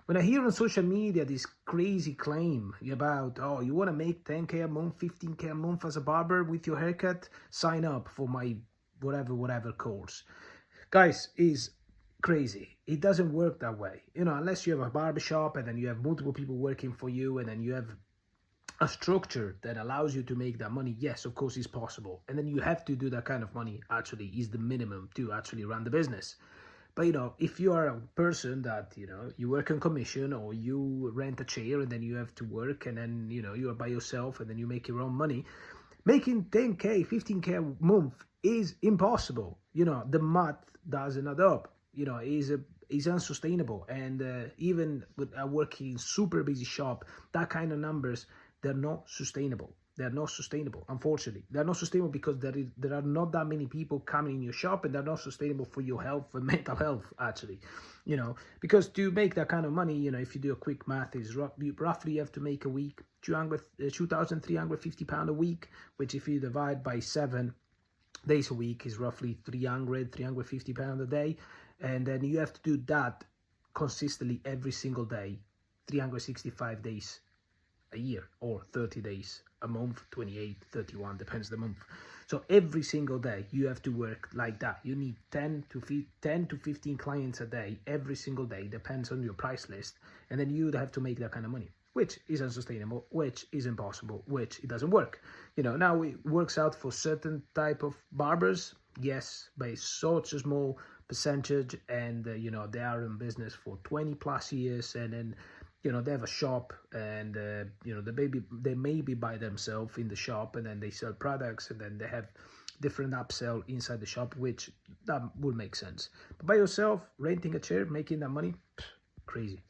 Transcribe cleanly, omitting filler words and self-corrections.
When I hear on social media this crazy claim about, oh, you want to make 10K a month, 15K a month as a barber with your haircut, sign up for my whatever course. Guys, is crazy. It doesn't work that way. Unless you have a barbershop and then you have multiple people working for you and then you have a structure that allows you to make that money. Yes, of course it's possible. And then you have to do that kind of money, actually is the minimum to actually run the business. But if you are a person that you work on commission, or you rent a chair and then you have to work, and then you are by yourself and then you make your own money, making 10K 15K a month is impossible. The math doesn't add up. Is unsustainable. And even with a working super busy shop, that kind of numbers, they're not sustainable. They're not sustainable, unfortunately. They're not sustainable because there are not that many people coming in your shop, and they're not sustainable for your health and mental health, actually. Because to make that kind of money, if you do a quick math, is roughly you have to make a week 2,350 pounds a week, which if you divide by 7 days a week is roughly 350 pounds a day. And then you have to do that consistently every single day, 365 days a year, or 30 days a month, 28, 31, depends the month. So every single day you have to work like that. You need 10 to 15 clients a day, every single day, depends on your price list. And then you have to make that kind of money, which is unsustainable, which is impossible, which it doesn't work. Now it works out for certain type of barbers, yes, but it's such a small percentage. And they are in business for 20 plus years, and then they have a shop, and they may be by themselves in the shop, and then they sell products, and then they have different upsell inside the shop, which that would make sense. But by yourself, renting a chair, making that money, crazy.